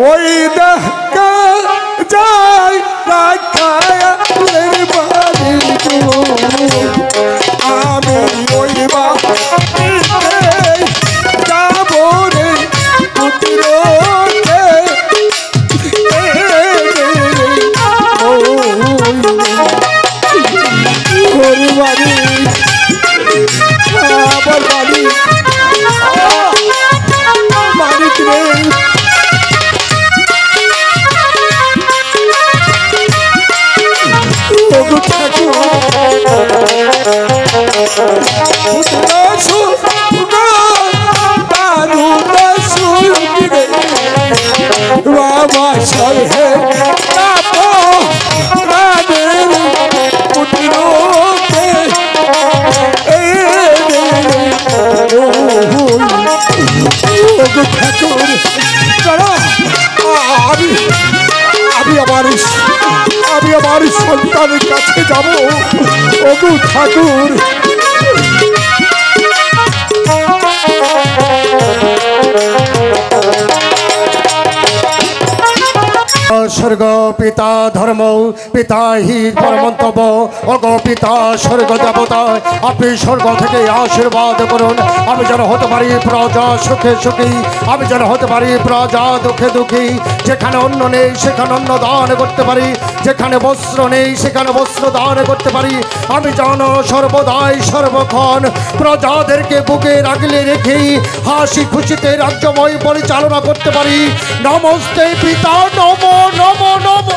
ওই দেখা যায় রাখায়ালের বাড়ি গো আমি ওই বাড়িতে যাবো রে পুত্রকে ওই বাড়ি আমার বাড়ি মালিক রে বাবা সাহে আমি আমার সন্তানের কাছে যাব ওগো ঠাকুর স্বর্গ পিতা ধর্ম পিতা হি পরমন্তব্য অগো পিতা স্বর্গ দেবতা আপনি স্বর্গ থেকে আশীর্বাদ করুন আমি যেন হতে পারি প্রজা সুখে সুখী আমি যেন হতে পারি প্রজা দুঃখে দুঃখী যেখানে অন্ন নেই সেখানে অন্ন দান করতে পারি যেখানে বস্ত্র নেই সেখানে বস্ত্র দান করতে পারি আমি যেন সর্বদাই সর্বক্ষণ প্রজাদেরকে বুকে রাখলে রেখেই হাসি খুশিতে রাজ্যময় পরিচালনা করতে পারি নমস্তে পিতা নম নম নম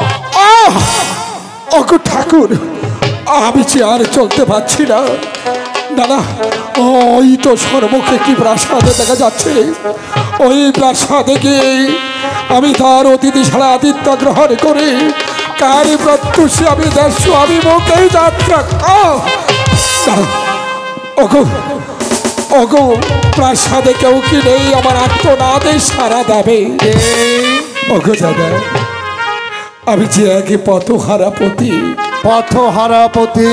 ওগো ঠাকুর আমি যে আর চলতে পারছি না দাদা ওই তো সর্বকে কি প্রাসাদে দেখা যাচ্ছে ওই প্রাসাদে গিয়ে আমি তার অতিথি ছাড়া আতিথ্য গ্রহণ করে কার প্রত্যুষে আমি দেশ আমি মুখেই যাত্রা ওগো ওগো প্রাসাদে কেউ কি নেই আমার আত্মনাদে সারা দেবে ওগো দাদা আমি যে একে পথহারা পতি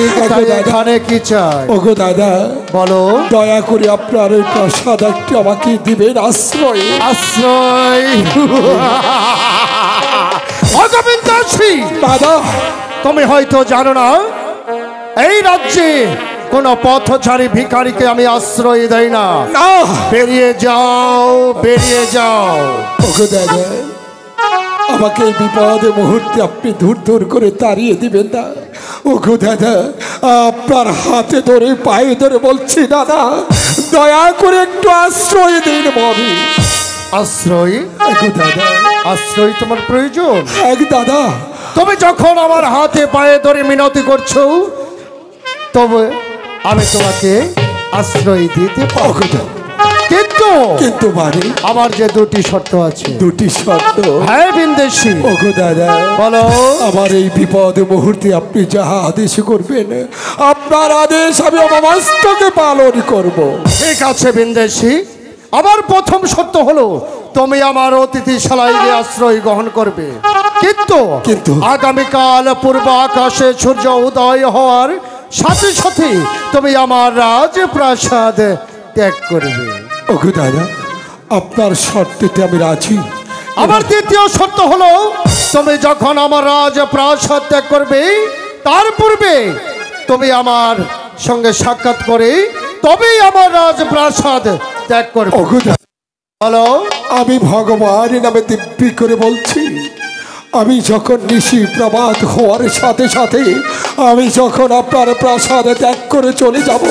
এখানে কি চাই ওগো দাদা বলো দয়া করে আপনার ওই প্রসাদ একটু আমাকে দিবেন আশ্রয় দাদা তুমি হয়তো জানো না এই রাজ্যে কোন পথচারী ভিখারিকে আমি আশ্রয় দেই না বেরিয়ে যাও ওগো দাদা আমাকে এই বিপদে মুহূর্তে আপনি দূর করে তাড়িয়ে দিবেন না ওগো দাদা আপনার হাতে ধরে পায়ে ধরে বলছি দাদা দয়া করে একটু আশ্রয় দিন বলি আশ্রয় দাদা আশ্রয় তোমার প্রয়োজন দাদা তুমি যখন আমার হাতে পায়ে ধরে মিনতি করছো তবে আমি তোমাকে আশ্রয় দিতে পারবো কিন্তু মানে আমার যে দুটি শর্ত আছে হ্যাঁ বিন্দেশী ওগো দাদা বলো আমার এই বিপদ মুহূর্তে আপনি যাহা আদেশ করবেন আপনার আদেশ আমি অবমস্তকে পালন করব ঠিক আছে বিন্দেশী আমার প্রথম শর্ত হলো তুমি আমার অতিথিশালায় গিয়ে আশ্রয় গ্রহণ করবে কিন্তু আগামীকাল পূর্ব আকাশে সূর্য উদয় হওয়ার সাথে সাথে তুমি আমার রাজপ্রাসাদ ত্যাগ করবে ওগো দাদা আপনার শর্ততে আমি রাজি আমার দ্বিতীয় শর্ত হলো তুমি যখন আমার রাজপ্রাসাদ ত্যাগ করবে তার পূর্বে তুমি আমার সঙ্গে সাক্ষাৎ করে তবেই আমার রাজপ্রাসাদ ত্যাগ করবে ওগো দাদা বলো আমি ভগবানের নামে দিব্যি করে বলছি আমি যখন নিশি প্রভাত হওয়ার সাথে সাথে আমি যখন আপনার প্রাসাদে ত্যাগ করে চলে যাব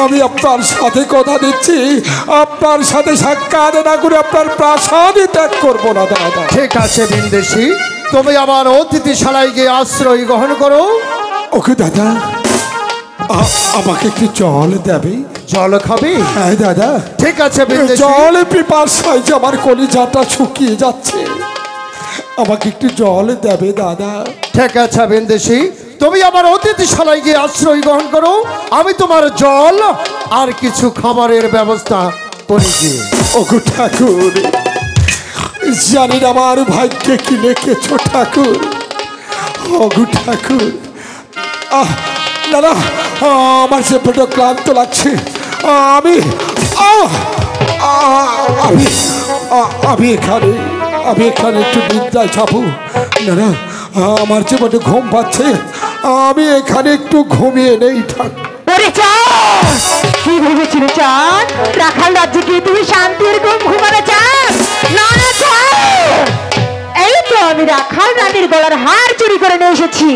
আমি আপনার সাথে কথা দিচ্ছি আপনার সাথে সাক্ষাৎ না করে আপনার প্রাসাদে ত্যাগ করব না দাদা ঠিক আছে বিন্দেশী তুমি আমার অতিথিশালায় গিয়ে আশ্রয় গ্রহণ করো ওকে দাদা আমাকে একটু জল দেবে জল খাবে হ্যাঁ দাদা ঠিক আছে জল পিপাসায় যে আমার কলিজাটা শুকিয়ে যাচ্ছে আমাকে একটু জল দেবে দাদা ঠিক আছে বিন্দেশী তুমি আমার অতিথিশালায় গিয়ে আশ্রয় গ্রহণ করো আমি তোমার জল আর কিছু খাবারের ব্যবস্থা করেছি ওগো ঠাকুর জানি না আমার ভাগ্যে কি লিখেছো ঠাকুর ওগো ঠাকুর দাদা আমার যে বড় ক্লান্ত লাগছে আমি আমি এখানে একটু নিদ্রায় যাবো। না না, আমার যে বড় ঘুম পাচ্ছে, আমি এখানে একটু ঘুমিয়ে নেই। কি ভেবেছিল চাঁদ? রাখাল রাজ্যে গিয়ে তুমি শান্তির ঘুম ঘুমানো চাঁদ? না না চাঁদ, এই তো আমি রাখাল রানীর গলার হার চুরি করে নিয়ে এসেছি।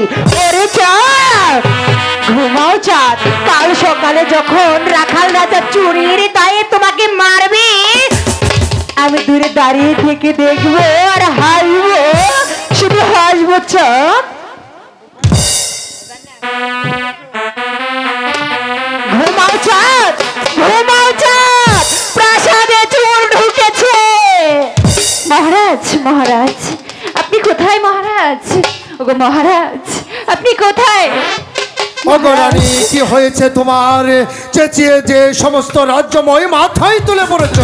ওরে চাঁদ, ঘুমাও চাঁদ। কাল সকালে যখন রাখাল রাজা চুরির দায়ে তোমাকে মারবে, আমি দূরে দাঁড়িয়ে থেকে দেখবো আর হাসবো, শুধু হাসবো চাঁদ। ঘুমাও চাঁদ, ঘুমাও চাঁদ, প্রাসাদে চোর ঢুকেছে। মহারাজ, মহারাজ আপনি কোথায়? মহারাজ, ওগো মহারাজ আপনি কোথায়? ওগো রানী, কি হয়েছে তোমার? চেঁচিয়ে যে সমস্ত রাজ্যময় মাথায় তুলে পড়েছ।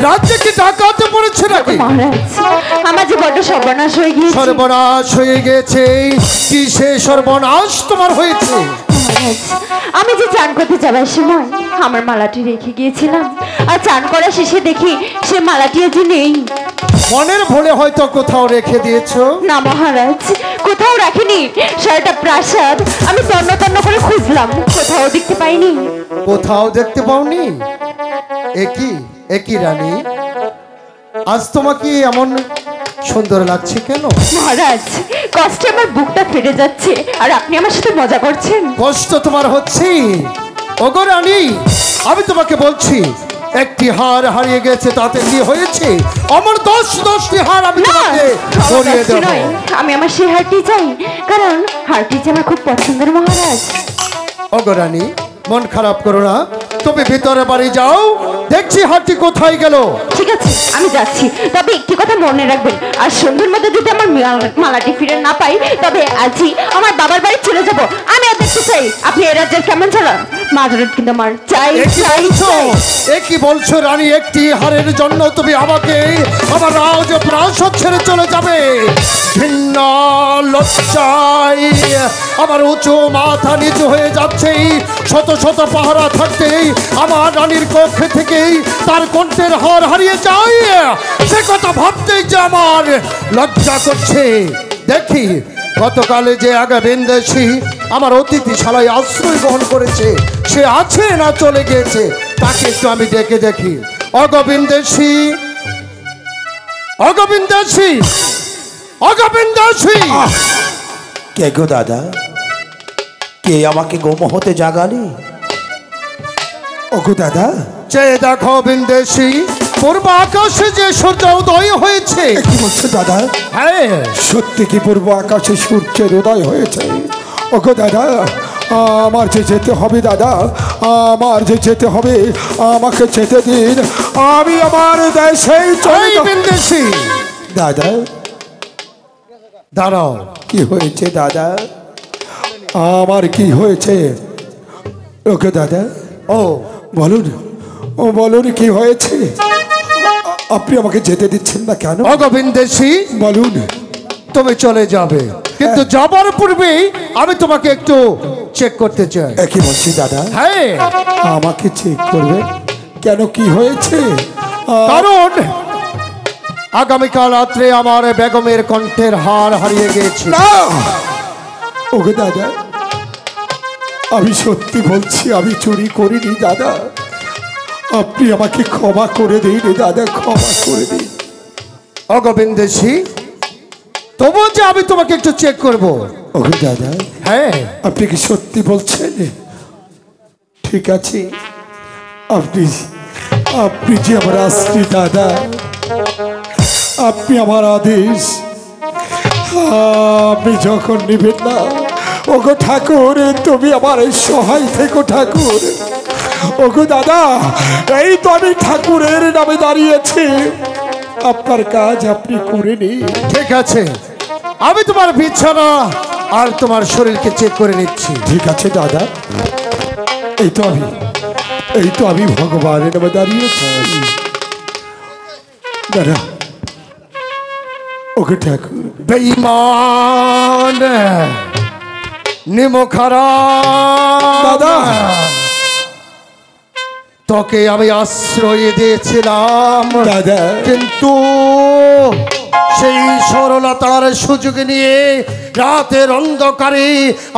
রাজ্যে কি ডাকাতে পড়েছে নাকি? মহারাজ, আমার যে বড্ড সর্বনাশ হয়ে গিয়েছে। সর্বনাশ হয়ে গেছে? কি সে সর্বনাশ তোমার হয়েছে? আমি যে চান করতে যাবার সময় আমার মালাটি রেখে গিয়েছিলাম, আর চান করা শেষে দেখি সে মালাটি আজ নেই। মনের ভুলে হয়তো কোথাও রেখে দিয়েছো। না মহারাজ, কোথাও রাখিনি। সারাটা প্রাসাদ আমি তন্ন তন্ন করে খুঁজলাম, কোথাও দেখতে পাইনি। কোথাও দেখতে পাওনি? একই রানী, আজ তোমাকে এমন সুন্দর লাগছে কেন? মহারাজ, কষ্টে আমার বুকটা ফেটে যাচ্ছে, আর আপনি আমার সাথে মজা করছেন। কষ্ট তোমার হচ্ছে? ওগো রানী, আমি তোমাকে বলছি, একটি হার হারিয়ে গেছে, তাতে কি হয়েছে? আমার 10টি হার আমি তোমাকে পরিয়ে দেব। আমি আমার সেই হারটি চাই, কারণ হারটি যে আমার খুব পছন্দের। মহারাজ, ওগো রানী, মন খারাপ করো না, তুমি ভিতরে বাড়ি যাও, দেখছি হারটি কোথায় গেল। ঠিক আছে, আমি যাচ্ছি, তবে একটি কথা মনে রাখবেন, আর সন্ধ্যের মধ্যে যদি আমার মালাটি ফিরে না পাই, তবে আজই আমার বাবার বাড়ি চলে যাব। আমি আর দেখতে চাই আপনি এই রাজ্যের কেমন চালান। মাঝরাত কিন্তু আমার চাই। কি বলছো রানী? একটি হারের জন্য তুমি আমাকে আমার রাজপ্রাসাদ ছেড়ে চলে যাবে? ঘৃণা, লজ্জায় আমার উঁচু মাথা নিচু হয়ে যাচ্ছে। শত শত পাহারা থাকতেই আমার রানীর কক্ষে থেকেই তার কণ্ঠের হার হারিয়ে যায়, সে কথা ভাবতেই যে আমার লজ্জা করছে। দেখি গতকালে যে আগে বিন্দেশী আমার অতিথিশালায় আশ্রয় গ্রহণ করেছে, সে আছে না চলে গিয়েছে, তাকে একটু আমি ডেকে দেখি। অগোবিন্দেশী, অগোবিন্দেশী, অগোবিন্দেশী। কে গো দাদা? কে আমাকে গোম হতে জাগালি? ওগো দাদা, চেয়ে দেখো বিন্দেশী, পূর্ব আকাশে যে সূর্য উদয় হয়েছে। কি বলছো দাদা? হ্যাঁ, সত্যি কি পূর্ব আকাশে সূর্যের উদয় হয়েছে? ওগো দাদা, আমার যে যেতে হবে দাদা, আমার যে যেতে হবে, আমাকে যেতে দিন, আমি আমার দেশেই চলে যাব। বিন্দেশী দাদা, দাঁড়াও। কি হয়েছে দাদা? আমার কি হয়েছে? ওকে দাদা, ও বলুন, ও বলুন কি হয়েছে? আপনি আমাকে যেতে দিচ্ছেন না কেন? অগোবিন্দেশী, বলুন। তুমি চলে যাবে, কিন্তু যাবার পূর্বে আমি তোমাকে একটু চেক করতে চাই। কি বলছি দাদা? হ্যাঁ, আমাকে চেক করবে কেন? কি হয়েছে? কারণ আগামীকাল রাত্রে আমার বেগমের কণ্ঠের হার হারিয়ে গেছে। না ওকে দাদা, আমি সত্যি বলছি, আমি চুরি করিনি দাদা। আপনি আমাকে ক্ষমা করে দিন দাদা, ক্ষমা করে দিন। অগোবিন্দেশী, তবুও যে আমি তোমাকে একটু চেক করব। ওকে দাদা, হ্যাঁ, আপনি কি সত্যি বলছেন? ঠিক আছে, আপনি আপনি যে আমার আশ্রী দাদা, আপনি আমার আদেশ আপনি যখন নিবেন না, ওগো ঠাকুর, তুমি আমার সহায় থেকো ঠাকুর। ওগো দাদা, এই তো আমি ঠাকুরের নামে দাঁড়িয়েছি, আপনার কাজ আপনি করে নিন। ঠিক আছে, আমি তোমার বিছানা আর তোমার শরীরকে চেক করে নিচ্ছি। ঠিক আছে দাদা, এই তো আমি ভগবানের নামে দাঁড়িয়েছি দাদা। ওকে ঠাকুর, বেঈমান, নিমখারা দাদা, তোকে আমি আশ্রয় দিয়েছিলাম দাদা কিন্তু সেই সরলতার সুযোগ নিয়ে রাতের অন্ধকারে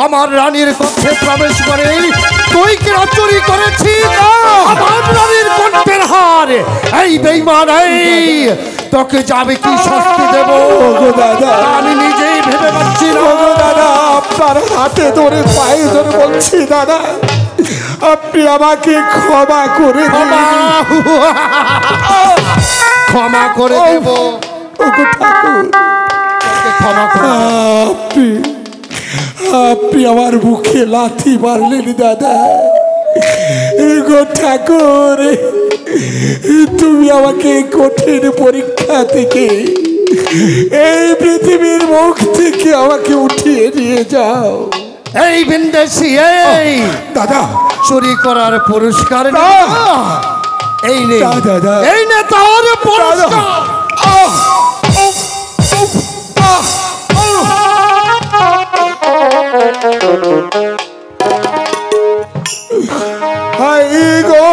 আমার রানীর কক্ষে প্রবেশ করে তুই কেন চুরি করেছিস আমার রানীর কণ্ঠের হার। এই বেঈমান, এই তোকে যাবে কি শাস্তি দেব ওগো দাদা আমি নিজেই ভেবে পাচ্ছি না। ওগো দাদা আপনার হাতে ধরে পায়ে ধরে বলছি দাদা আপনি আমাকে ক্ষমা করে দিন। ক্ষমা করে দেব ওগো ঠাকুর তোকে ক্ষমা করে দেব। আপনি আপনি আমার মুখে লাথি মারলেন দাদা। গো ঠাকুর তুমি আমাকে কঠিন পরীক্ষা থেকে এই পৃথিবীর মুখ থেকে আমাকে উঠিয়ে নিয়ে যাও। এই বিন্দেশি, এই দাদা চুরি করার পুরস্কার নে। এই নে দাদা এই নে তোর পুরস্কার। হাই গো